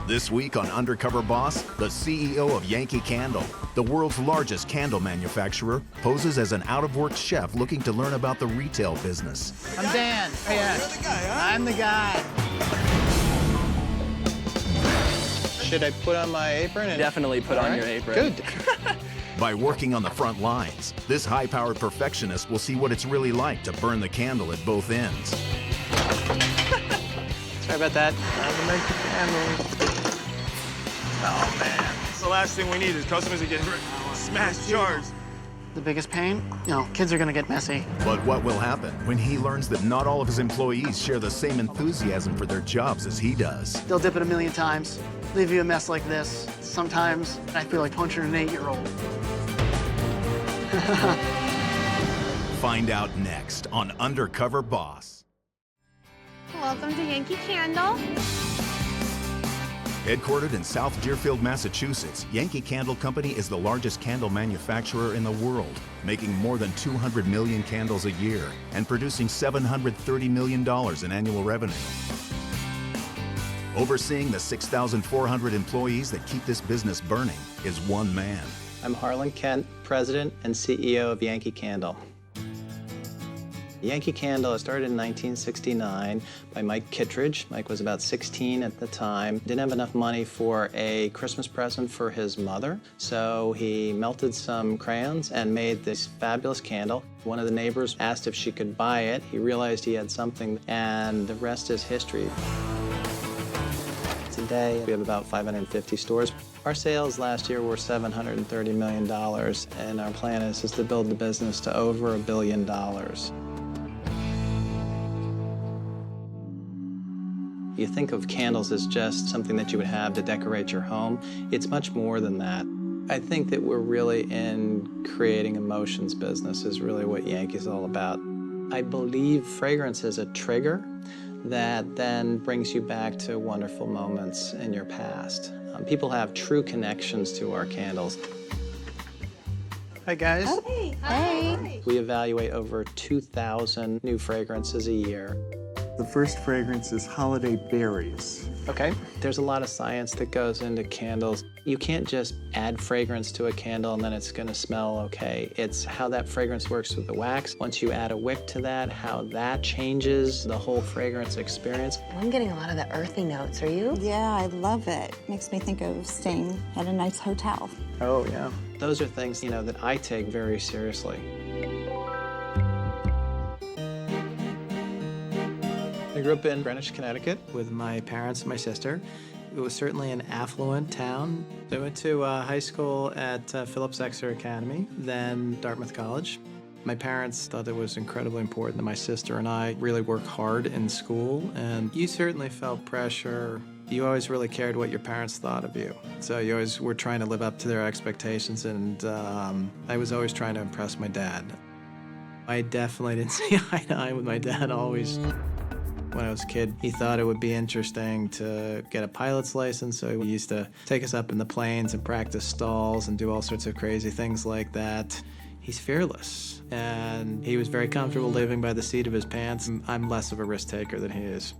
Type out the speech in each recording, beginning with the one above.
This week on Undercover Boss, the CEO of Yankee Candle, the world's largest candle manufacturer, poses as an out-of-work chef looking to learn about the retail business. I'm Dan. Oh, yeah. You're the guy, huh? I'm the guy. Should I put on my apron? Definitely put on your apron. Good. By working on the front lines, this high-powered perfectionist will see what it's really like to burn the candle at both ends. Sorry about that. Time to make the candles. Oh, man. It's the last thing we need is customers that get smashed jars. The biggest pain? Kids are gonna get messy. But what will happen when he learns that not all of his employees share the same enthusiasm for their jobs as he does? They'll dip it 1,000,000 times, leave you a mess like this. Sometimes I feel like punching an 8-year-old. Find out next on Undercover Boss. Welcome to Yankee Candle. Headquartered in South Deerfield, Massachusetts, Yankee Candle Company is the largest candle manufacturer in the world, making more than 200 million candles a year and producing $730 million in annual revenue. Overseeing the 6,400 employees that keep this business burning is one man. I'm Harlan Kent, President and CEO of Yankee Candle. Yankee Candle started in 1969 by Mike Kittredge. Mike was about 16 at the time. Didn't have enough money for a Christmas present for his mother, so he melted some crayons and made this fabulous candle. One of the neighbors asked if she could buy it. He realized he had something, and the rest is history. Today, we have about 550 stores. Our sales last year were $730 million, and our plan is to build the business to over $1 billion. You think of candles as just something that you would have to decorate your home. It's much more than that. I think that we're really in creating emotions business is really what Yankee's all about. I believe fragrance is a trigger that then brings you back to wonderful moments in your past. People have true connections to our candles. Hi, guys. Hey. Hey. We evaluate over 2,000 new fragrances a year. The first fragrance is Holiday Berries. Okay. There's a lot of science that goes into candles. You can't just add fragrance to a candle and then it's gonna smell okay. It's how that fragrance works with the wax. Once you add a wick to that, how that changes the whole fragrance experience. I'm getting a lot of the earthy notes. Are you? Yeah, I love it. Makes me think of staying at a nice hotel. Oh, yeah. Those are things, that I take very seriously. I grew up in Greenwich, Connecticut with my parents and my sister. It was certainly an affluent town. I went to high school at Phillips Exeter Academy, then Dartmouth College. My parents thought it was incredibly important that my sister and I really work hard in school, and you certainly felt pressure. You always really cared what your parents thought of you. So you always were trying to live up to their expectations, and I was always trying to impress my dad. I definitely didn't see eye to eye with my dad always. When I was a kid, he thought it would be interesting to get a pilot's license, so he used to take us up in the planes and practice stalls and do all sorts of crazy things like that. He's fearless, and he was very comfortable living by the seat of his pants. I'm less of a risk taker than he is.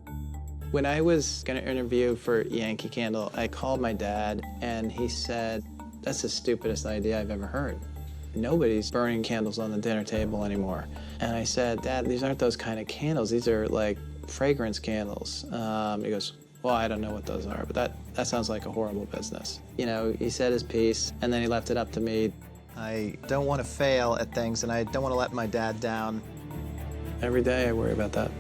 When I was going to interview for Yankee Candle, I called my dad, and he said, "That's the stupidest idea I've ever heard. Nobody's burning candles on the dinner table anymore." And I said, "Dad, these aren't those kind of candles. These are like fragrance candles." He goes, "Well, I don't know what those are, but that sounds like a horrible business." He said his piece, and then he left it up to me. I don't want to fail at things, and I don't want to let my dad down. Every day I worry about that.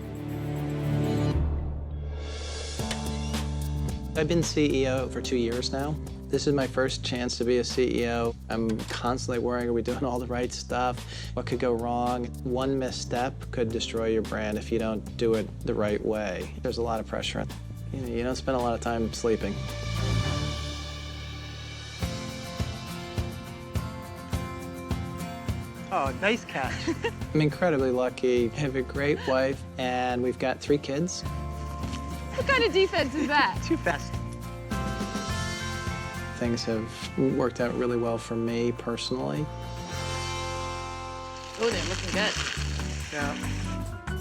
I've been CEO for 2 years now. This is my first chance to be a CEO. I'm constantly worrying, are we doing all the right stuff? What could go wrong? One misstep could destroy your brand if you don't do it the right way. There's a lot of pressure. You don't spend a lot of time sleeping. Oh, nice catch. I'm incredibly lucky. I have a great wife, and we've got 3 kids. What kind of defense is that? Too fast. Things have worked out really well for me personally. Oh, they're looking good. Yeah.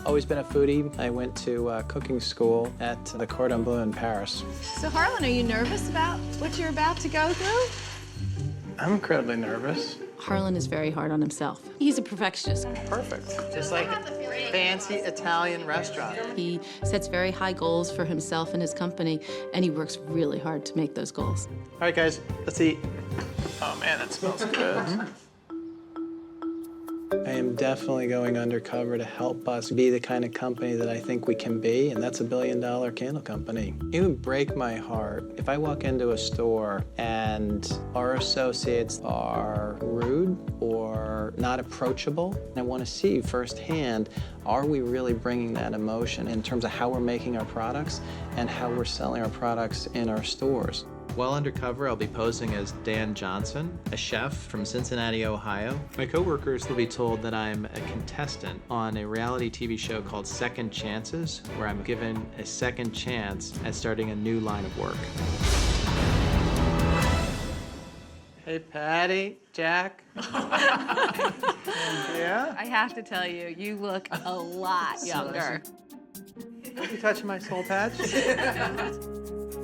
Always been a foodie. I went to cooking school at the Cordon Bleu in Paris. So, Harlan, are you nervous about what you're about to go through? I'm incredibly nervous. Harlan is very hard on himself. He's a perfectionist. Perfect. Just like a fancy Italian restaurant. He sets very high goals for himself and his company, and he works really hard to make those goals. All right, guys, let's eat. Oh, man, that smells good. I am definitely going undercover to help us be the kind of company that I think we can be, and that's $1 billion candle company. It would break my heart if I walk into a store and our associates are rude or not approachable. I want to see firsthand, are we really bringing that emotion in terms of how we're making our products and how we're selling our products in our stores? While undercover, I'll be posing as Dan Johnson, a chef from Cincinnati, Ohio. My coworkers will be told that I'm a contestant on a reality TV show called Second Chances, where I'm given a second chance at starting a new line of work. Hey, Patty, Jack. Yeah? I have to tell you, you look a lot younger. You touching my soul patch?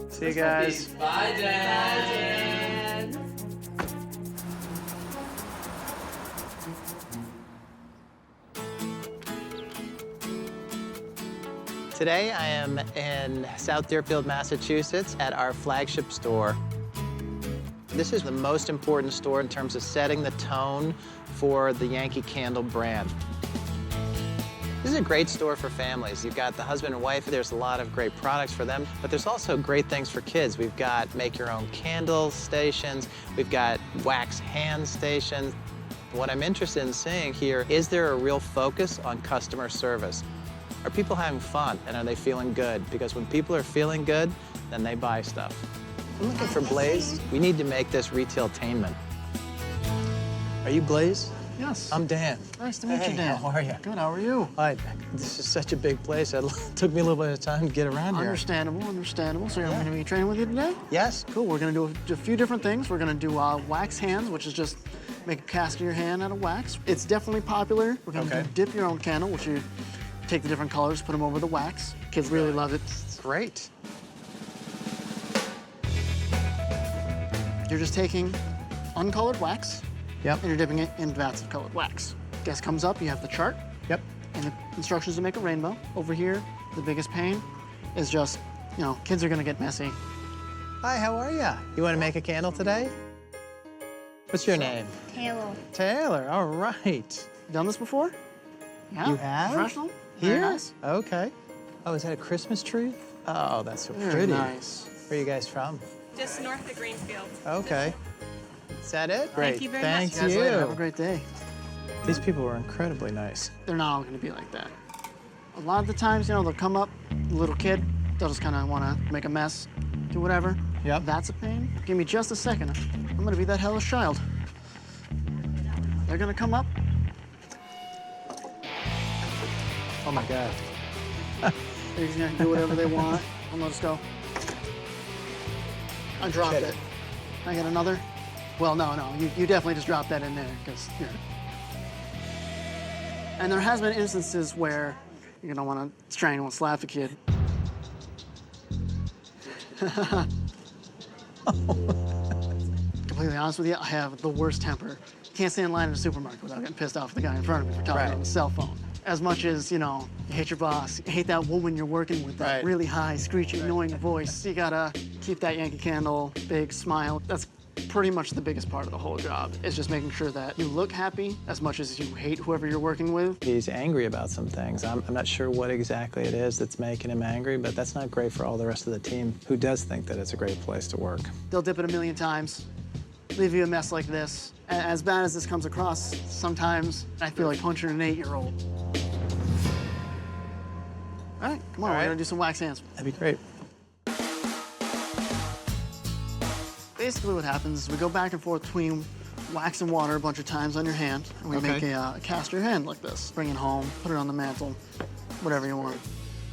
See you guys. Bye, Dad. Today I am in South Deerfield, Massachusetts at our flagship store. This is the most important store in terms of setting the tone for the Yankee Candle brand. This is a great store for families. You've got the husband and wife, there's a lot of great products for them, but there's also great things for kids. We've got make-your-own candle stations, we've got wax hand stations. What I'm interested in seeing here, is there a real focus on customer service? Are people having fun, and are they feeling good? Because when people are feeling good, then they buy stuff. I'm looking for Blaze. We need to make this retailtainment. Are you Blaze? Yes. I'm Dan. Nice to meet you, Dan. How are you? Good, how are you? Hi. This is such a big place. It took me a little bit of time to get around here. Understandable, understandable. So you're going to be training with you today? Yes. Cool, we're going to do a few different things. We're going to do wax hands, which is just make a cast of your hand out of wax. It's definitely popular. We're going to do dip your own candle, which you take the different colors, put them over the wax. Kids really love it. Great. You're just taking uncolored wax, Yep. and you're dipping it in vats of colored wax. Guest comes up, you have the chart, Yep. and the instructions to make a rainbow. Over here, the biggest pain is just, you know, kids are gonna get messy. Hi, how are you? You want to make a candle today? What's your name? Taylor. Taylor, all right. Done this before? Yeah. You have? Professional? Here? Very nice. Okay. Oh, is that a Christmas tree? Oh, that's so Very pretty. nice. Where are you guys from? Just north of Greenfield. Okay. Is that it? Great. you very Thank much. See you guys you. later. Have a great day. These people were incredibly nice. They're not all gonna be like that. A lot of the times, you know, they'll come up, little kid, they'll just kind of want to make a mess, do whatever. Yep. That's a pain. Give me just a second. I'm gonna be that hellish child. They're gonna come up. Oh my God. They're just gonna do whatever they want. I'm gonna just go. I dropped Get it. it. Can I get another? Well, no, you definitely just dropped that in there, because, yeah. And there has been instances where you're gonna wanna strangle and slap a kid. Completely honest with you, I have the worst temper. Can't stand in line in a supermarket without getting pissed off at the guy in front of me for talking Right. on his cell phone. As much as, you know, you hate your boss, you hate that woman you're working with, that Right. really high, screechy, annoying voice, you gotta keep that Yankee Candle, big smile. That's pretty much the biggest part of the whole job, is just making sure that you look happy as much as you hate whoever you're working with. He's angry about some things. I'm not sure what exactly it is that's making him angry, but that's not great for all the rest of the team who does think that it's a great place to work. They'll dip it a million times, leave you a mess like this. As bad as this comes across, sometimes I feel like punching an 8-year-old. All right, come on, All we're right. gonna do some wax hands. That'd be great. Basically what happens is we go back and forth between wax and water a bunch of times on your hand, and we make a cast of your hand like this. Bring it home, put it on the mantle, whatever you want.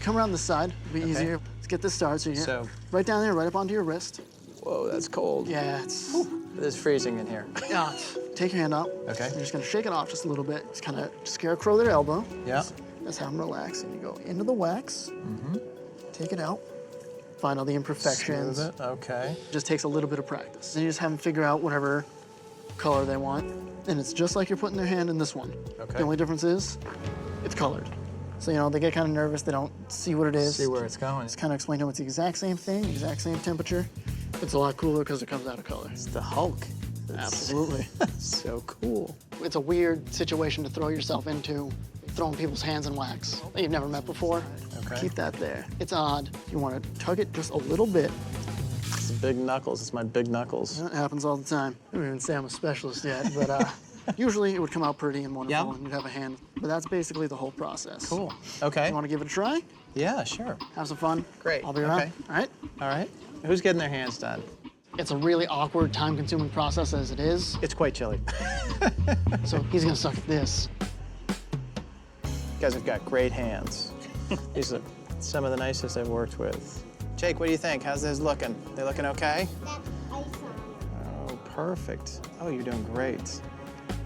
Come around this side, it'll be easier. Let's get this started. So you get right down there, right up onto your wrist. Whoa, that's cold. Yeah, it's... It is freezing in here. Yeah, take your hand up. Okay. You're just gonna shake it off just a little bit. Just kind of scarecrow their elbow. Yeah. Just have them relax, and you go into the wax, take it out, find all the imperfections. Smooth it, okay. Just takes a little bit of practice. Then you just have them figure out whatever color they want. And it's just like you're putting their hand in this one. Okay. The only difference is it's colored. So, you know, they get kind of nervous. They don't see what it is. See where it's going. Just kind of explain to them it's the exact same thing, exact same temperature. It's a lot cooler because it comes out of color. It's the Hulk. Absolutely. So cool. It's a weird situation to throw yourself into, throwing people's hands in wax that you've never met before. Okay. Keep that there. It's odd. You want to tug it just a little bit. It's big knuckles. It's my big knuckles. That happens all the time. I don't even say I'm a specialist yet, but usually it would come out pretty and wonderful, and you'd have a hand. But that's basically the whole process. Cool. Okay. You want to give it a try? Yeah, sure. Have some fun? Great. I'll be around. Okay. All right? All right. Who's getting their hands done? It's a really awkward, time-consuming process as it is. It's quite chilly. So he's gonna suck at this. You guys have got great hands. These are some of the nicest I've worked with. Jake, what do you think? How's this looking? They looking okay? Oh, perfect. Oh, you're doing great.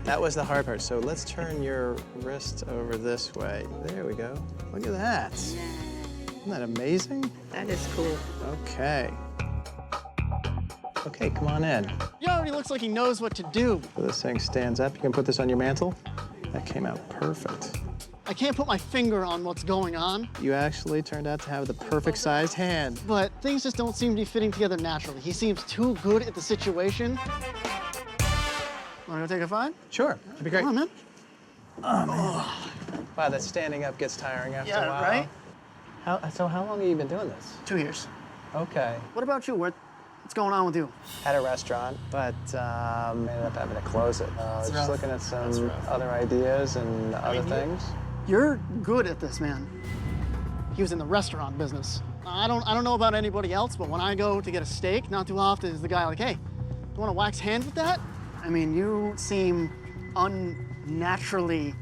That was the hard part. So let's turn your wrist over this way. There we go. Look at that. Isn't that amazing? That is cool. Okay. Okay, come on in. He already looks like he knows what to do. So this thing stands up. You can put this on your mantle. That came out perfect. I can't put my finger on what's going on, You actually turned out to have the perfect sized hand. but things just don't seem to be fitting together naturally. He seems too good at the situation. Wanna go take a five? Sure, that'd be great. Come on, man. Oh, man. Wow, that standing up gets tiring after a while. right? So how long have you been doing this? 2 years. Okay. What about you? What's going on with you? Had a restaurant, but ended up having to close it. I was just looking at some other ideas and other things. You're good at this, man. He was in the restaurant business. I don't know about anybody else, but when I go to get a steak, not too often is the guy like, hey, you want a wax hand with that? I mean, you seem unnaturally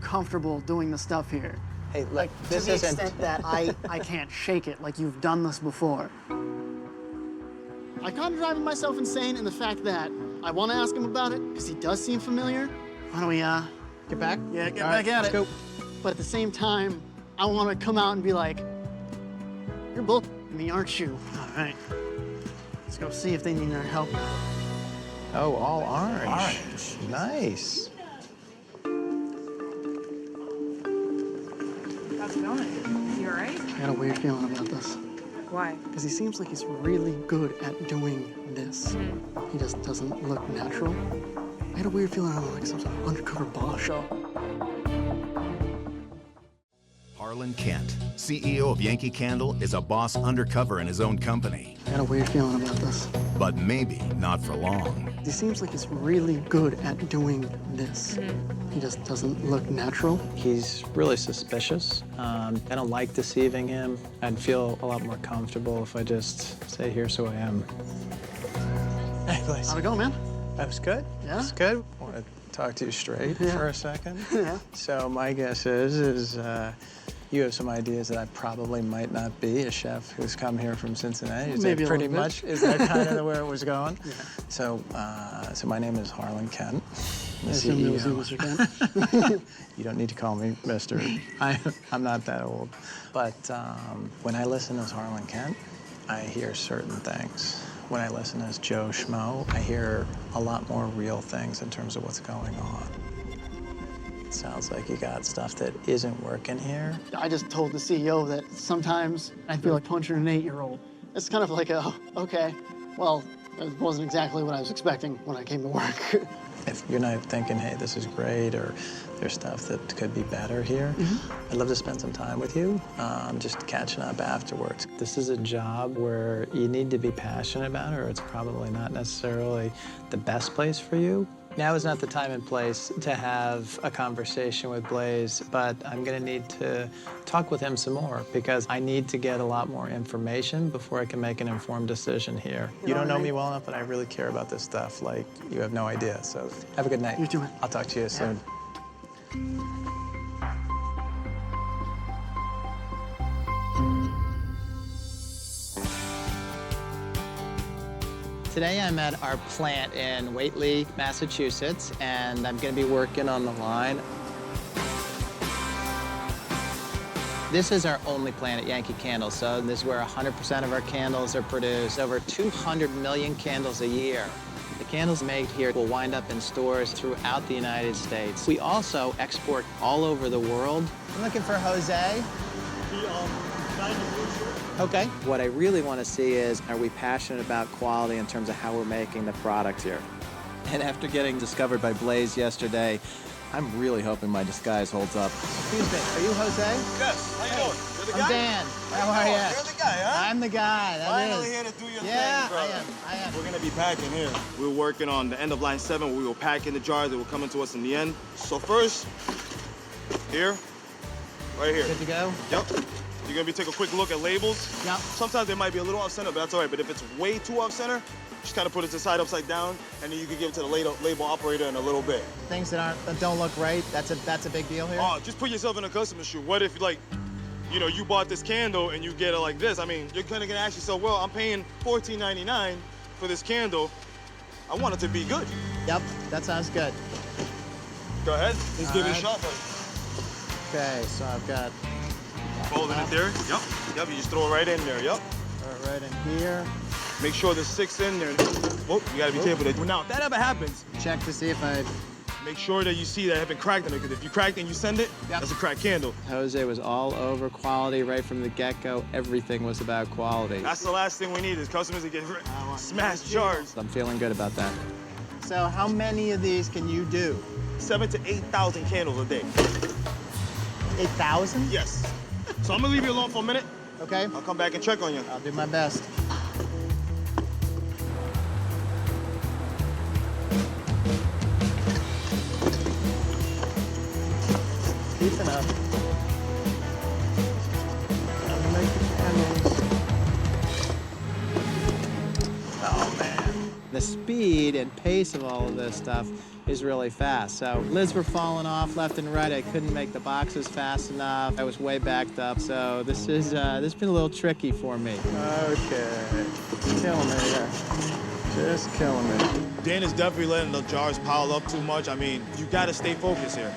comfortable doing the stuff here. Hey, look, this to the isn't... extent that I can't shake it, like you've done this before. I'm kind of driving myself insane in the fact that I want to ask him about it, because he does seem familiar. Why don't we, Get back? yeah, get All back right, at it. let's go. But at the same time, I want to come out and be like, you're both me, aren't you? All right. Let's go see if they need our help. Oh, all orange. Orange. Nice. How's it going? You all right? I got a weird feeling about this. Why? Because he seems like he's really good at doing this. He just doesn't look natural. I had a weird feeling on like some sort of undercover boss show. Harlan Kent, CEO of Yankee Candle, is a boss undercover in his own company. I had a weird feeling about this. But maybe not for long. He seems like he's really good at doing this. He just doesn't look natural. He's really suspicious. I don't like deceiving him. I'd feel a lot more comfortable if I just say, here's who I am. Anyways, How'd it go, man? that was good. Yeah? That's good. I want to talk to you straight for a second. Yeah. So my guess is you have some ideas that I probably might not be a chef who's come here from Cincinnati. Is Maybe that a pretty little much? Is that kind of where it was going? Yeah. So, so my name is Harlan Kent. I assume it was you, Mr. Kent. You don't need to call me Mr. I'm not that old. But when I listen as Harlan Kent, I hear certain things. When I listen as Joe Schmo, I hear a lot more real things in terms of what's going on. It sounds like you got stuff that isn't working here. I just told the CEO that sometimes I feel like punching an 8-year-old. It's kind of like okay, well, it wasn't exactly what I was expecting when I came to work. If you're not thinking, hey, this is great, or there's stuff that could be better here, I'd love to spend some time with you, just catching up afterwards. This is a job where you need to be passionate about it, or it's probably not necessarily the best place for you. Now is not the time and place to have a conversation with Blaze, but I'm gonna need to talk with him some more because I need to get a lot more information before I can make an informed decision here. You don't know me well enough, but I really care about this stuff like you have no idea. So have a good night. You too, man. I'll talk to you soon. Today I'm at our plant in Whately, Massachusetts, and I'm gonna be working on the line. This is our only plant at Yankee Candle, so this is where 100% of our candles are produced. Over 200 million candles a year. The candles made here will wind up in stores throughout the United States. We also export all over the world. I'm looking for Jose. Okay. What I really want to see is, are we passionate about quality in terms of how we're making the product here? And after getting discovered by Blaze yesterday, I'm really hoping my disguise holds up. Excuse me, are you Jose? Yes, how you doing? You're the guy? I'm Dan. How are you? You're the guy, huh? I'm the guy, Finally here to do your thing, brother. I am. We're gonna be packing here. We're working on the end of line 7. We will pack in the jars that will come into us in the end. So first, here, right here. Good to go? Yep. You're gonna be take a quick look at labels. Yep. Sometimes they might be a little off center, but that's all right. But if it's way too off center, just kind of put it to side upside down, and then you can give it to the label operator in a little bit. Things that don't look right, that's a big deal here? Oh, just put yourself in a customer's shoe. What if, like, you know, you bought this candle and you get it like this? I mean, you're kind of gonna ask yourself, well, I'm paying $14.99 for this candle. I want it to be good. Yep, that sounds good. Go ahead. Let's give it a shot, buddy. Okay, so I've got... Holding it there. Yep. Yep, you just throw it right in there. Yep. Throw it right in here. Make sure there's 6 in there. Whoop, you gotta be careful. Now, if that ever happens, Check to see if I... make sure that you see that it haven't cracked in it, because if you cracked and you send it, that's a cracked candle. Jose was all over quality right from the get-go. Everything was about quality. That's the last thing we need is customers that get smashed jars. I'm feeling good about that. So how many of these can you do? 7,000 to 8,000 candles a day. 8,000? Yes. So I'm gonna leave you alone for a minute. Okay. I'll come back and check on you. I'll do my best. Keep enough. I'll make the candles. Oh, man. The speed and pace of all of this stuff is really fast. So lids were falling off left and right. I couldn't make the boxes fast enough. I was way backed up. So this has been a little tricky for me. Okay. Killing me here. Just killing me. Dan is definitely letting the jars pile up too much. I mean, you gotta stay focused here.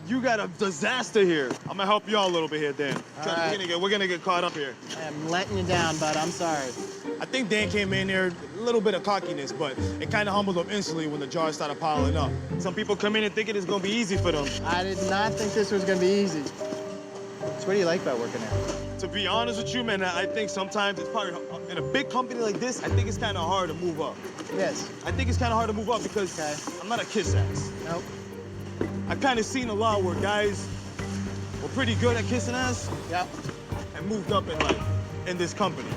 You got a disaster here. I'm gonna help you out a little bit here, Dan. We're gonna get caught up here. I'm letting you down, bud. I'm sorry. I think Dan came in there, a little bit of cockiness, but it kind of humbled him instantly when the jars started piling up. Some people come in and thinking it's gonna be easy for them. I did not think this was gonna be easy. So what do you like about working here? To be honest with you, man, I think sometimes it's probably, in a big company like this, I think it's kind of hard to move up. Yes. I think it's kind of hard to move up because I'm not a kiss ass. Nope. I've kind of seen a lot where guys were pretty good at kissing ass. Yep. And moved up in this company.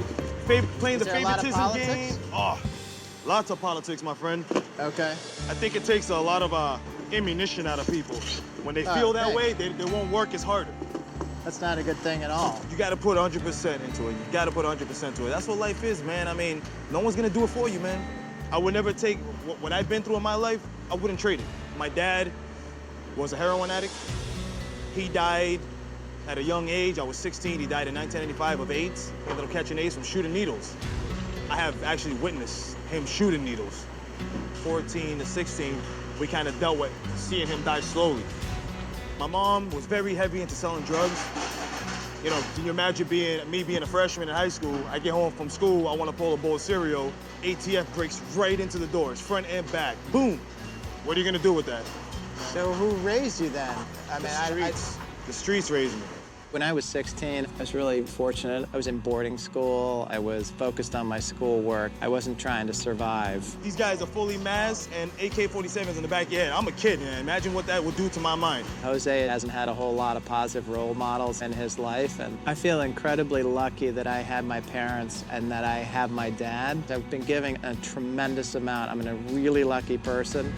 Playing the favoritism game. Oh, lots of politics, my friend. Okay. I think it takes a lot of ammunition out of people. When they feel that way, they won't work as harder. That's not a good thing at all. You got to put 100% into it. You got to put 100% into it. That's what life is, man. I mean, no one's gonna do it for you, man. I would never take what I've been through in my life. I wouldn't trade it. My dad was a heroin addict. He died at a young age. I was 16. He died in 1995 of AIDS. He ended up catching AIDS from shooting needles. I have actually witnessed him shooting needles. 14 to 16, we kind of dealt with seeing him die slowly. My mom was very heavy into selling drugs. You know, can you imagine me being a freshman in high school? I get home from school, I want to pull a bowl of cereal. ATF breaks right into the doors, front and back. Boom. What are you gonna do with that? So who raised you then? I mean, The streets raised me. When I was 16, I was really fortunate. I was in boarding school. I was focused on my schoolwork. I wasn't trying to survive. These guys are fully masked and AK-47s in the back of your head. I'm a kid, man. Imagine what that would do to my mind. Jose hasn't had a whole lot of positive role models in his life, and I feel incredibly lucky that I had my parents and that I have my dad. I've been giving a tremendous amount. I'm a really lucky person.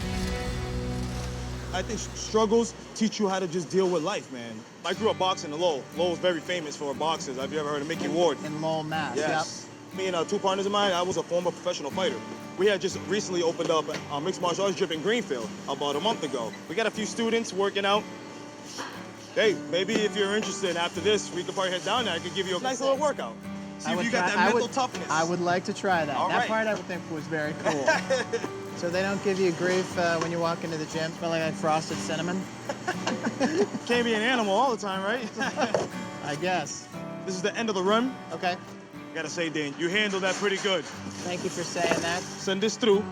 I think struggles teach you how to just deal with life, man. I grew up boxing in Lowell. Lowell's very famous for boxers. Have you ever heard of Mickey Ward? In Lowell, Mass. Yes. Yep. Me and 2 partners of mine, I was a former professional fighter. We had just recently opened up a mixed martial arts gym in Greenfield about a month ago. We got a few students working out. Hey, maybe if you're interested after this, we could probably head down there. I could give you a nice little workout. See if you got that mental toughness. I would like to try that. All that right. part I would think was very cool. So they don't give you grief when you walk into the gym smelling like frosted cinnamon? Can't be an animal all the time, right? I guess. This is the end of the run. Okay. I gotta say, Dan, you handled that pretty good. Thank you for saying that. Send this through,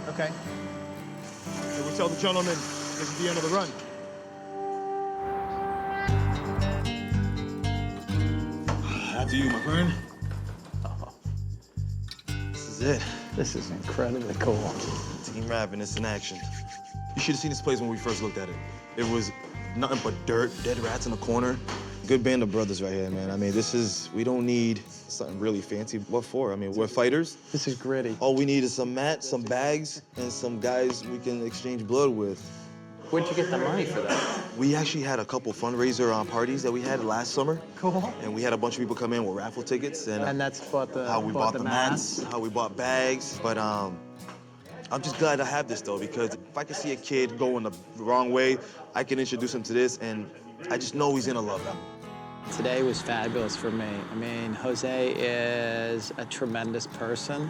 Okay. and we tell the gentleman this is the end of the run. After you, my friend. This is it. This is incredibly cool. Team rapping, it's in action. You should have seen this place when we first looked at it. It was nothing but dirt, dead rats in the corner. Good band of brothers right here, man. I mean, we don't need something really fancy. What for? I mean, we're fighters. This is gritty. All we need is some mats, some bags, and some guys we can exchange blood with. Where'd you get the money for that? We actually had a couple fundraiser parties that we had last summer. Cool. And we had a bunch of people come in with raffle tickets. And that's how we bought the mats, how we bought bags. But I'm just glad to have this, though, because if I can see a kid going the wrong way, I can introduce him to this, and I just know he's gonna love it. Today was fabulous for me. I mean, Jose is a tremendous person.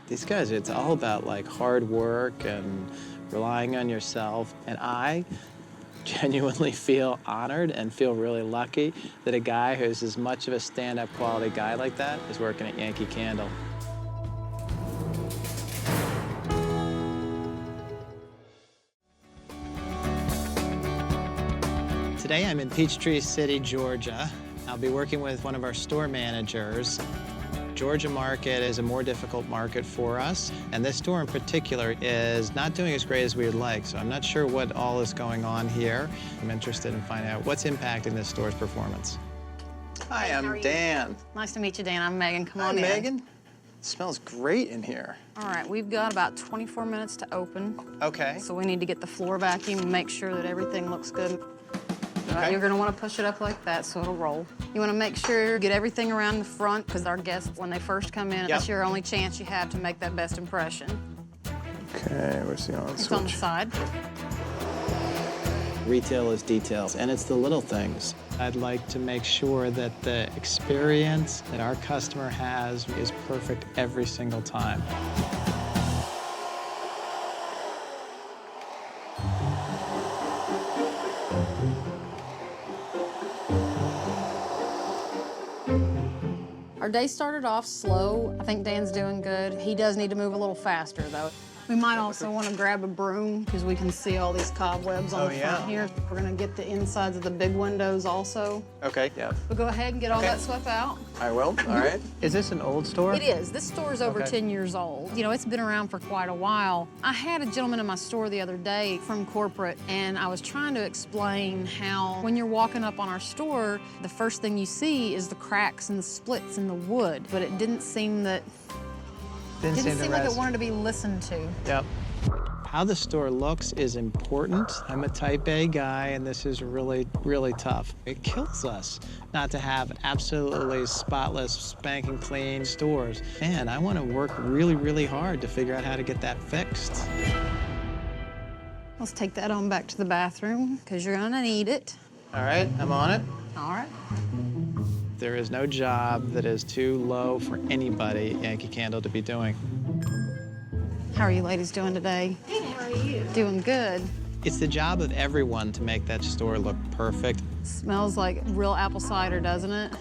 These guys, it's all about like hard work and relying on yourself. And I genuinely feel honored and feel really lucky that a guy who's as much of a stand-up quality guy like that is working at Yankee Candle. Today I'm in Peachtree City, Georgia. I'll be working with one of our store managers. Georgia market is a more difficult market for us, and this store in particular is not doing as great as we would like, so I'm not sure what all is going on here. I'm interested in finding out what's impacting this store's performance. Hi, I'm Dan. Nice to meet you, Dan. I'm Megan. Come on in. Hi, Megan. It smells great in here. All right, we've got about 24 minutes to open. Okay. So we need to get the floor vacuum and make sure that everything looks good. Okay. You're gonna wanna push it up like that so it'll roll. You wanna make sure you get everything around the front because our guests, when they first come in, that's your only chance you have to make that best impression. Okay, where's the on switch? It's on the side. Retail is details, and it's the little things. I'd like to make sure that the experience that our customer has is perfect every single time. Our day started off slow. I think Dan's doing good. He does need to move a little faster, though. We might also want to grab a broom because we can see all these cobwebs on the front here. We're going to get the insides of the big windows also. Okay, yeah. But go ahead and get all that swept out. I will, all right. Is this an old store? It is. This store is over 10 years old. You know, it's been around for quite a while. I had a gentleman in my store the other day from corporate, and I was trying to explain how when you're walking up on our store, the first thing you see is the cracks and the splits in the wood, but it didn't seem that Didn't seem like it wanted to be listened to. Yep. How the store looks is important. I'm a type A guy, and this is really, really tough. It kills us not to have absolutely spotless, spanking clean stores. And I want to work really, really hard to figure out how to get that fixed. Let's take that on back to the bathroom, because you're gonna need it. All right, I'm on it. All right. There is no job that is too low for anybody at Yankee Candle to be doing. How are you ladies doing today? Good, how are you? Doing good. It's the job of everyone to make that store look perfect. Smells like real apple cider, doesn't it?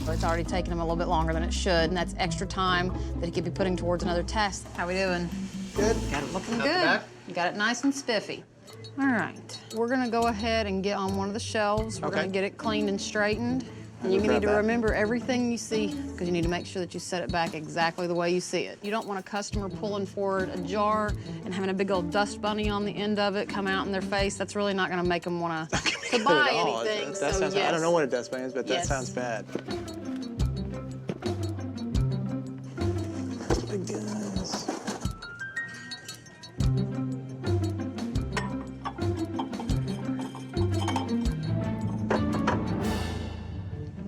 It's already taken him a little bit longer than it should, and that's extra time that he could be putting towards another task. How we doing? Good. Got it looking good. You got it nice and spiffy. All right, we're gonna go ahead and get on one of the shelves. We're gonna get it cleaned and straightened. And you need to remember everything you see, because you need to make sure that you set it back exactly the way you see it. You don't want a customer pulling forward a jar and having a big old dust bunny on the end of it come out in their face. That's really not gonna make them wanna to buy anything. That sounds, I don't know what a dust bunny is, but that sounds bad. Big guys.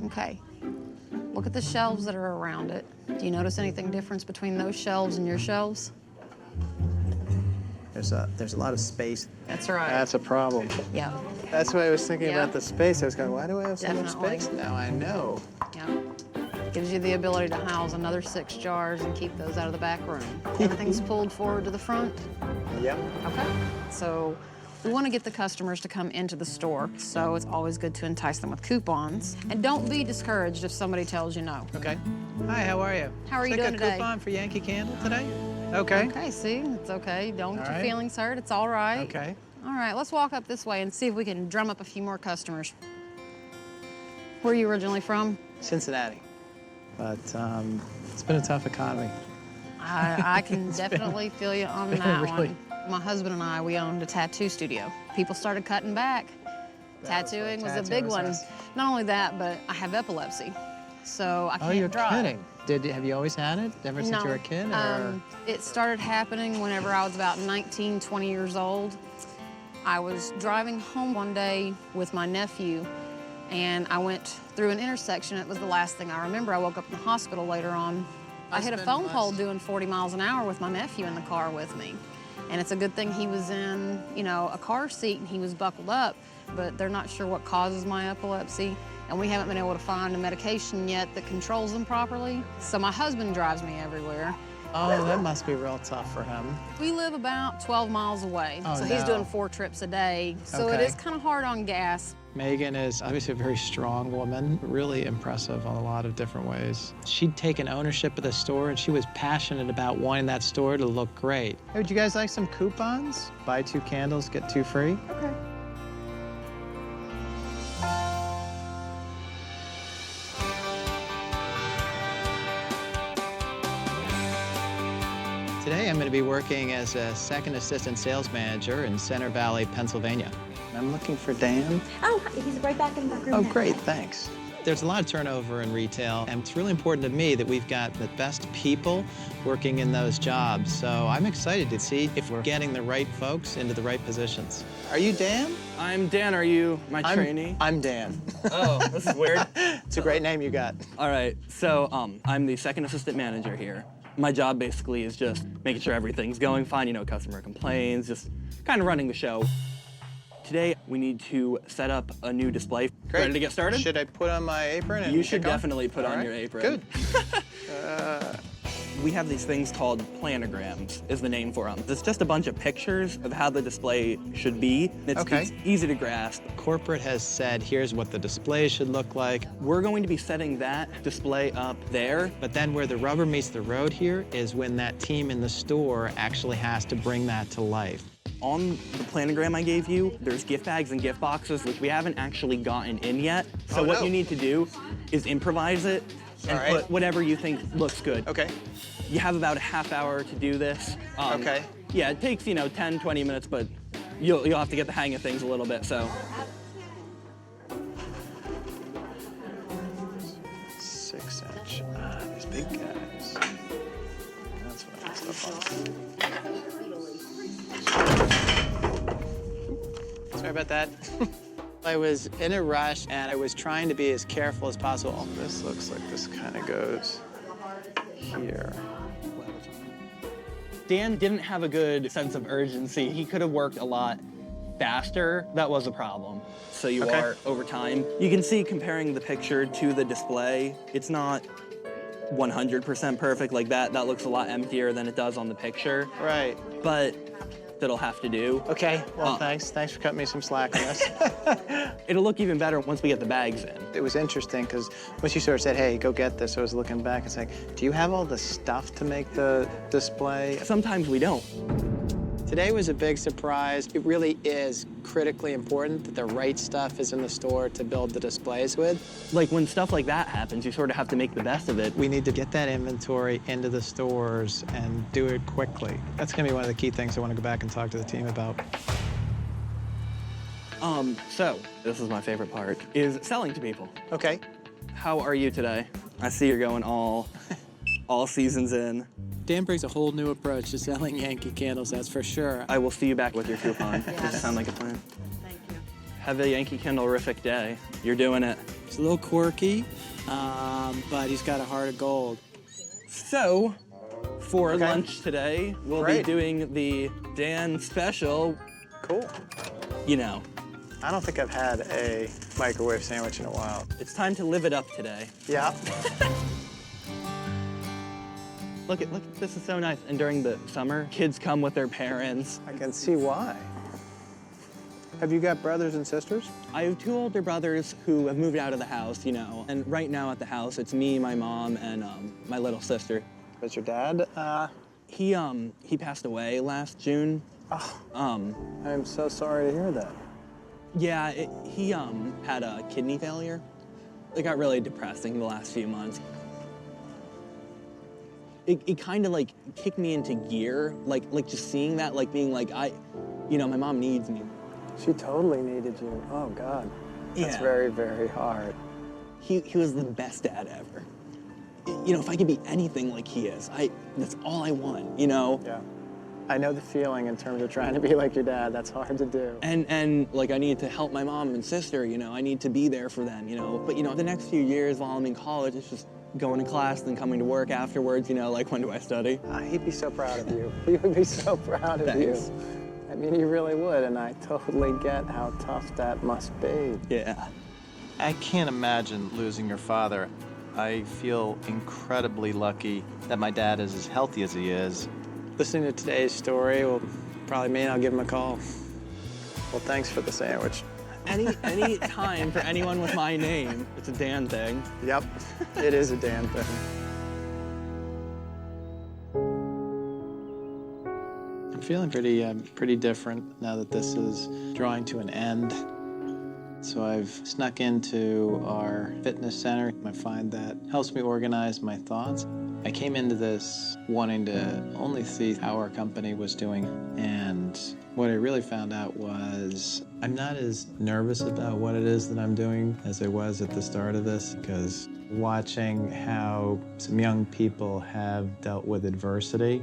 Okay, look at the shelves that are around it. Do you notice anything different between those shelves and your shelves? There's a lot of space. That's right. That's a problem. Yeah. That's why I was thinking about the space. I was going, why do I have so much Definitely. space? Now I know. Yeah. Get Gives you the ability to house another 6 jars and keep those out of the back room. Everything's pulled forward to the front? Yep. Okay. So we want to get the customers to come into the store, so it's always good to entice them with coupons. And don't be discouraged if somebody tells you no. Okay. Hi, how are you? How are you doing Take a today? coupon for Yankee Candle today? Okay. Okay, see, it's okay. Don't get All your right. feelings hurt. It's all right. Okay. All right, let's walk up this way and see if we can drum up a few more customers. Where are you originally from? Cincinnati. But it's been a tough economy. I can definitely feel you on that really- one. My husband and I, we owned a tattoo studio. People started cutting back. Tattooing was a big one. was. Not only that, but I have epilepsy, so I can't Oh, you're drive. kidding. Have you always had it ever since you were a kid? Or? It started happening whenever I was about 19, 20 years old. I was driving home one day with my nephew, and I went through an intersection. It was the last thing I remember. I woke up in the hospital later on. I hit a phone pole doing 40 miles an hour with my nephew in the car with me. And it's a good thing he was in, you know, a car seat and he was buckled up, but they're not sure what causes my epilepsy. And we haven't been able to find a medication yet that controls them properly. So my husband drives me everywhere. Oh, that must be real tough for him. We live about 12 miles away, Oh, so he's no. doing 4 trips a day. So it Okay. is kind of hard on gas. Megan is obviously a very strong woman, really impressive on a lot of different ways. She'd taken ownership of the store, and she was passionate about wanting that store to look great. Hey, would you guys like some coupons? Buy 2 candles, get 2 free? Okay. Today, I'm going to be working as a second assistant sales manager in Center Valley, Pennsylvania. I'm looking for Dan. Oh, he's right back in the room. Oh, now. great, thanks. There's a lot of turnover in retail, and it's really important to me that we've got the best people working in those jobs. So I'm excited to see if we're getting the right folks into the right positions. Are you Dan? I'm Dan. Are you my trainee? I'm Dan. Oh, this is weird. It's a great name you got. All right, so I'm the second assistant manager here. My job basically is just making sure everything's going fine, you know, customer complaints, just kind of running the show. Today, we need to set up a new display. Great. Ready to get started? Should I put on my apron and You should kick off? definitely put All on right. your apron. Good. We have these things called planograms, is the name for them. It's just a bunch of pictures of how the display should be. It's easy to grasp. Corporate has said, here's what the display should look like. We're going to be setting that display up there. But then where the rubber meets the road here is when that team in the store actually has to bring that to life. On the planogram I gave you, there's gift bags and gift boxes, which we haven't actually gotten in yet. So what you need to do is improvise it and put whatever you think looks good. Okay. You have about a half hour to do this. Okay. Yeah, it takes, 10, 20 minutes, but you'll have to get the hang of things a little bit, so. 6-inch. These big guys. That's what I messed up on. Sorry about that. I was in a rush, and I was trying to be as careful as possible. This looks like this kind of goes here. Dan didn't have a good sense of urgency. He could have worked a lot faster. That was a problem. So you are over time. You can see comparing the picture to the display, it's not 100% perfect like that. That looks a lot emptier than it does on the picture. Right. But that'll have to do. Okay, well, thanks. Thanks for cutting me some slack on this. It'll look even better once we get the bags in. It was interesting because once you sort of said, hey, go get this, I was looking back and saying, do you have all the stuff to make the display? Sometimes we don't. Today was a big surprise. It really is critically important that the right stuff is in the store to build the displays with. Like when stuff like that happens, you sort of have to make the best of it. We need to get that inventory into the stores and do it quickly. That's gonna be one of the key things I want to go back and talk to the team about. So this is my favorite part, is selling to people. Okay. How are you today? I see you're going all seasons in. Dan brings a whole new approach to selling Yankee Candles, that's for sure. I will see you back with your coupon. Does it sound like a plan? Thank you. Have a Yankee Candle-rific day. You're doing it. It's a little quirky, but he's got a heart of gold. So, for lunch today, we'll be doing the Dan special. Cool. You know. I don't think I've had a microwave sandwich in a while. It's time to live it up today. Yeah. Look at this is so nice. And during the summer, kids come with their parents. I can see why. Have you got brothers and sisters? I have 2 older brothers who have moved out of the house, you know. And right now at the house, it's me, my mom, and my little sister. Is your dad? He passed away last June. Oh, I'm so sorry to hear that. Yeah, he had a kidney failure. It got really depressing the last few months. It kind of like kicked me into gear, like just seeing that, like being like, my mom needs me. She totally needed you. Oh, God. That's very, very hard. He was the best dad ever. You know, if I could be anything like he is, that's all I want, you know? Yeah. I know the feeling in terms of trying to be like your dad. That's hard to do. And like, I need to help my mom and sister, you know? I need to be there for them, you know? But, the next few years while I'm in college, it's just going to class, then coming to work afterwards, like, when do I study? He'd be so proud of you. He would be so proud of you. I mean, he really would, and I totally get how tough that must be. Yeah. I can't imagine losing your father. I feel incredibly lucky that my dad is as healthy as he is. Listening to today's story will probably mean I'll give him a call. Well, thanks for the sandwich. Any time for anyone with my name, it's a Dan thing. Yep, it is a Dan thing. I'm feeling pretty different now that this is drawing to an end. So I've snuck into our fitness center. I find that helps me organize my thoughts. I came into this wanting to only see how our company was doing, and what I really found out was I'm not as nervous about what it is that I'm doing as I was at the start of this, because watching how some young people have dealt with adversity,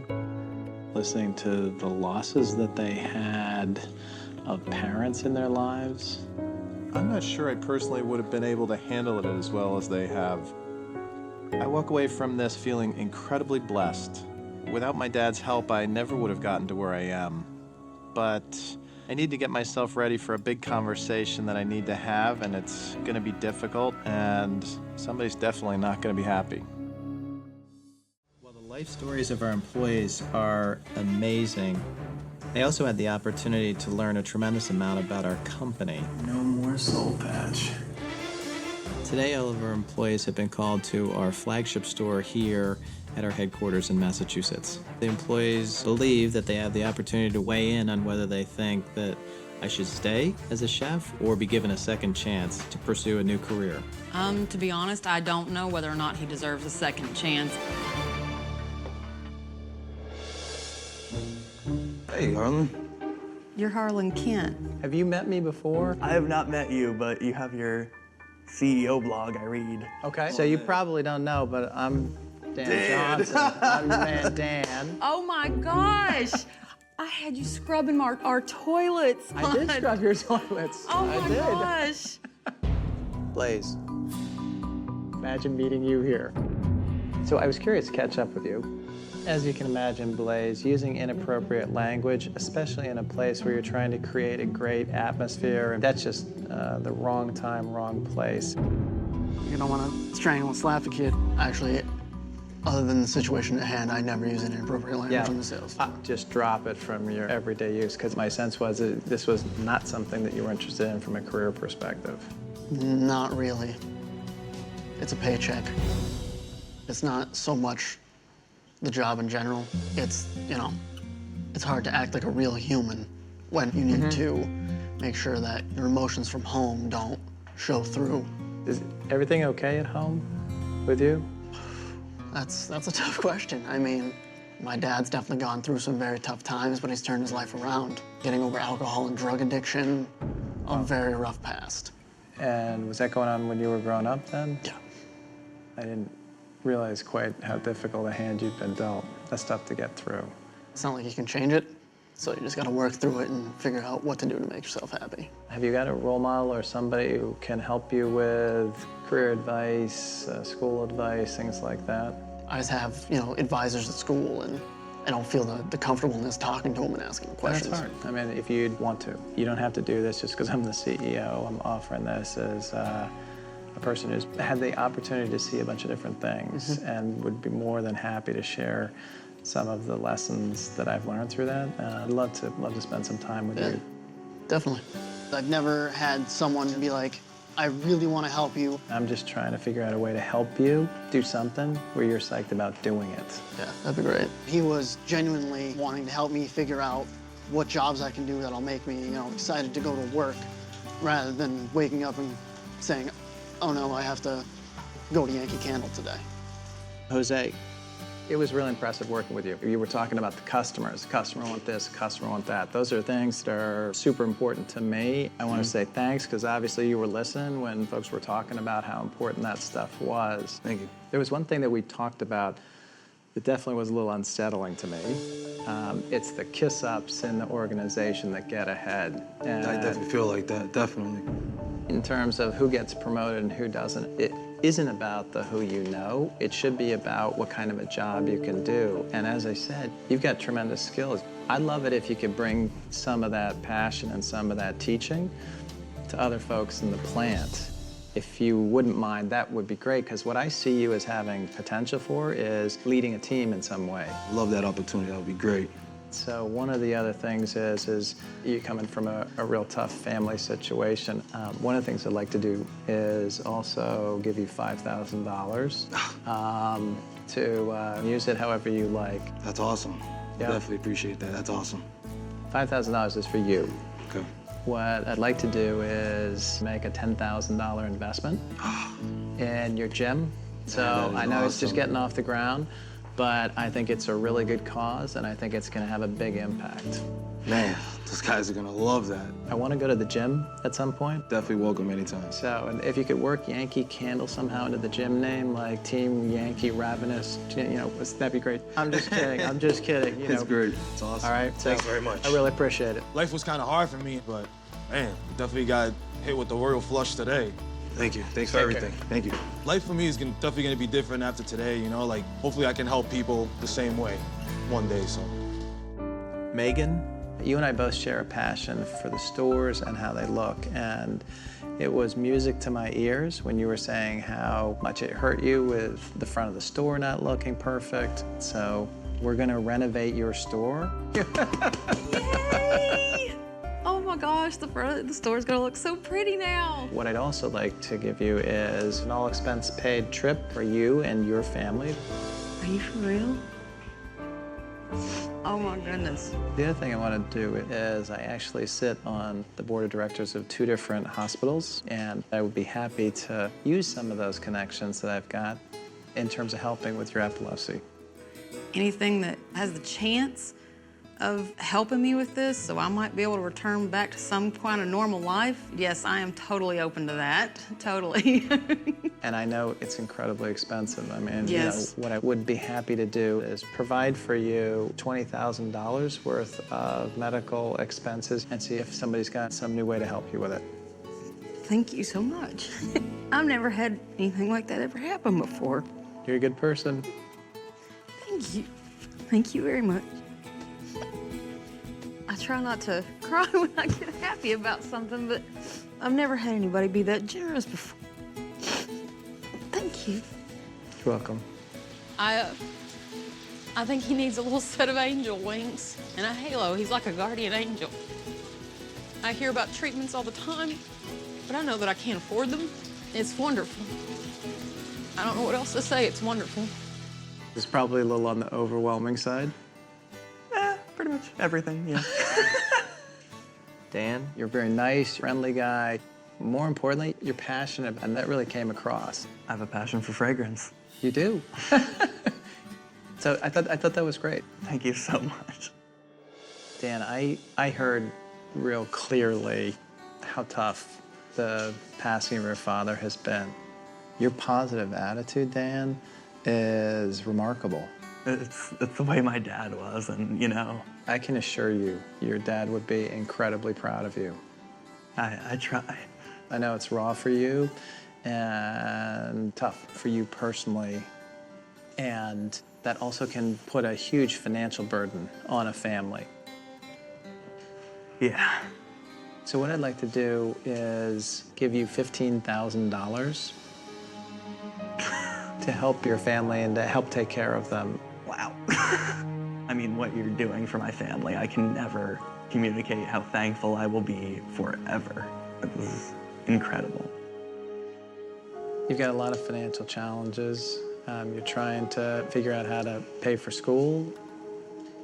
listening to the losses that they had of parents in their lives. I'm not sure I personally would have been able to handle it as well as they have. I walk away from this feeling incredibly blessed. Without my dad's help, I never would have gotten to where I am. But I need to get myself ready for a big conversation that I need to have, and it's gonna be difficult, and somebody's definitely not gonna be happy. Well, the life stories of our employees are amazing. I also had the opportunity to learn a tremendous amount about our company. No more soul patch. Today, all of our employees have been called to our flagship store here at our headquarters in Massachusetts. The employees believe that they have the opportunity to weigh in on whether they think that I should stay as a chef or be given a second chance to pursue a new career. To be honest, I don't know whether or not he deserves a second chance. Hey, Harlan. You're Harlan Kent. Have you met me before? I have not met you, but you have your CEO blog I read. Okay. So you probably don't know, but I'm Dan Johnson. I'm Dan. Oh my gosh! I had you scrubbing our toilets. I did scrub your toilets. Oh my I did. gosh! Blaze, imagine meeting you here. So I was curious to catch up with you. As you can imagine, Blaze, using inappropriate language, especially in a place where you're trying to create a great atmosphere, that's just the wrong time, wrong place. You don't want to strangle and slap a kid. Actually, other than the situation at hand, I never use any inappropriate language in the sales. Just drop it from your everyday use, because my sense was that this was not something that you were interested in from a career perspective. Not really. It's a paycheck. It's not so much the job in general. It's, it's hard to act like a real human when you need to make sure that your emotions from home don't show through. Is everything okay at home with you? That's a tough question. I mean, my dad's definitely gone through some very tough times, but he's turned his life around. Getting over alcohol and drug addiction, a very rough past. And was that going on when you were growing up then? Yeah. I didn't realize quite how difficult a hand you'd been dealt. That's tough to get through. It's not like you can change it, so you just gotta work through it and figure out what to do to make yourself happy. Have you got a role model or somebody who can help you with career advice, school advice, things like that? I just have, advisors at school, and I don't feel the comfortableness talking to them and asking them questions. That's hard. I mean, if you'd want to. You don't have to do this just because I'm the CEO. I'm offering this as a person who's had the opportunity to see a bunch of different things and would be more than happy to share some of the lessons that I've learned through that. I'd love to spend some time with you. Definitely. I've never had someone be like, I really want to help you. I'm just trying to figure out a way to help you do something where you're psyched about doing it. Yeah, that'd be great. He was genuinely wanting to help me figure out what jobs I can do that'll make me, excited to go to work, rather than waking up and saying, oh no, I have to go to Yankee Candle today. Jose, it was really impressive working with you. You were talking about the customers. The customer want this, the customer want that. Those are things that are super important to me. I want to say thanks, because obviously you were listening when folks were talking about how important that stuff was. Thank you. There was one thing that we talked about that definitely was a little unsettling to me. It's the kiss-ups in the organization that get ahead. And I definitely feel like that, definitely. in terms of who gets promoted and who doesn't, it isn't about the who you know. It should be about what kind of a job you can do. And as I said, you've got tremendous skills. I'd love it if you could bring some of that passion and some of that teaching to other folks in the plant. If you wouldn't mind, that would be great, because what I see you as having potential for is leading a team in some way. Love that opportunity, that would be great. So one of the other things is you coming from a real tough family situation. One of the things I'd like to do is also give you $5,000 to use it however you like. That's awesome. Yep. Definitely appreciate that. That's awesome. $5,000 is for you. Okay. What I'd like to do is make a $10,000 investment in your gym. So I know it's just getting off the ground, but I think it's a really good cause, and I think it's gonna have a big impact. Man, those guys are gonna love that. I wanna go to the gym at some point. Definitely welcome anytime. So, and if you could work Yankee Candle somehow into the gym name, like Team Yankee Ravenous, that'd be great. I'm just kidding, I'm just kidding. It's great, it's awesome. All right, Thanks very much. I really appreciate it. Life was kind of hard for me, but man, definitely got hit with the royal flush today. Thank you. Thanks for everything. Thank you. Life for me is definitely going to be different after today, like hopefully I can help people the same way one day, so. Megan, you and I both share a passion for the stores and how they look, and it was music to my ears when you were saying how much it hurt you with the front of the store not looking perfect. So we're going to renovate your store. Oh my gosh, the front of the store's gonna look so pretty now. What I'd also like to give you is an all-expense-paid trip for you and your family. Are you for real? Oh my goodness. The other thing I want to do is I actually sit on the board of directors of 2 different hospitals, and I would be happy to use some of those connections that I've got in terms of helping with your epilepsy. Anything that has the chance of helping me with this, so I might be able to return back to some kind of normal life, yes, I am totally open to that, totally. And I know it's incredibly expensive. I mean, yes. What I would be happy to do is provide for you $20,000 worth of medical expenses and see if somebody's got some new way to help you with it. Thank you so much. I've never had anything like that ever happen before. You're a good person. Thank you. Thank you very much. I try not to cry when I get happy about something, but I've never had anybody be that generous before. Thank you. You're welcome. I think he needs a little set of angel wings and a halo. He's like a guardian angel. I hear about treatments all the time, but I know that I can't afford them. It's wonderful. I don't know what else to say. It's wonderful. It's probably a little on the overwhelming side. Pretty much everything, yeah. Dan, you're a very nice, friendly guy. More importantly, you're passionate, and that really came across. I have a passion for fragrance. You do. So I thought that was great. Thank you so much. Dan, I heard real clearly how tough the passing of your father has been. Your positive attitude, Dan, is remarkable. It's the way my dad was, and I can assure you, your dad would be incredibly proud of you. I try. I know it's raw for you and tough for you personally, and that also can put a huge financial burden on a family. Yeah. So what I'd like to do is give you $15,000 to help your family and to help take care of them. Wow. I mean, what you're doing for my family, I can never communicate how thankful I will be forever. This is incredible. You've got a lot of financial challenges. You're trying to figure out how to pay for school.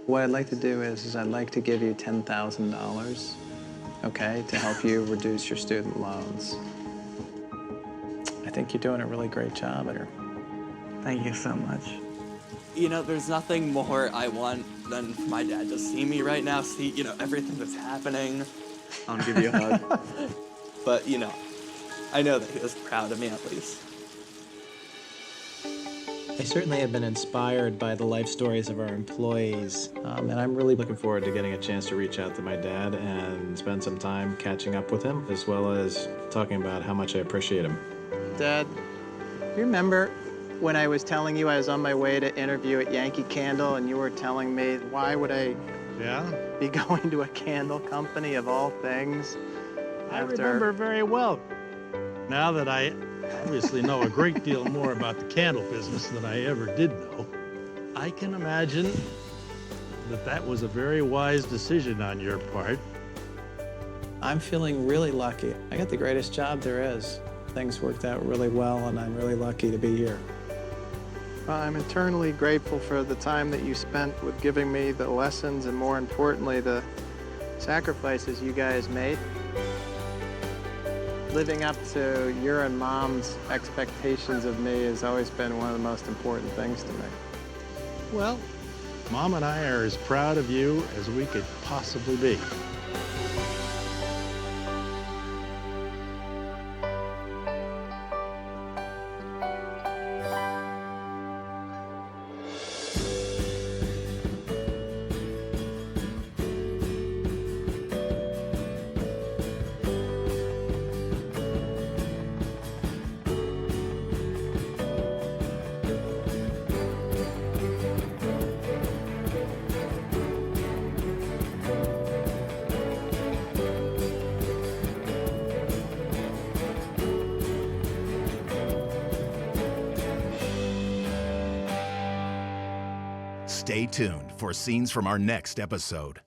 What I'd like to do is I'd like to give you $10,000, okay, to help you reduce your student loans. I think you're doing a really great job here. Thank you so much. You know, there's nothing more I want than for my dad to see me right now, see, you know, everything that's happening. I want to give you a hug. But, you know, I know that he was proud of me at least. I certainly have been inspired by the life stories of our employees, and I'm really looking forward to getting a chance to reach out to my dad and spend some time catching up with him, as well as talking about how much I appreciate him. Dad, do you remember when I was telling you I was on my way to interview at Yankee Candle, and you were telling me, why would I be going to a candle company of all things? I remember very well. Now that I obviously know a great deal more about the candle business than I ever did know, I can imagine that that was a very wise decision on your part. I'm feeling really lucky. I got the greatest job there is. Things worked out really well, and I'm really lucky to be here. I'm eternally grateful for the time that you spent with giving me the lessons and, more importantly, the sacrifices you guys made. Living up to your and Mom's expectations of me has always been one of the most important things to me. Well, Mom and I are as proud of you as we could possibly be. Stay tuned for scenes from our next episode.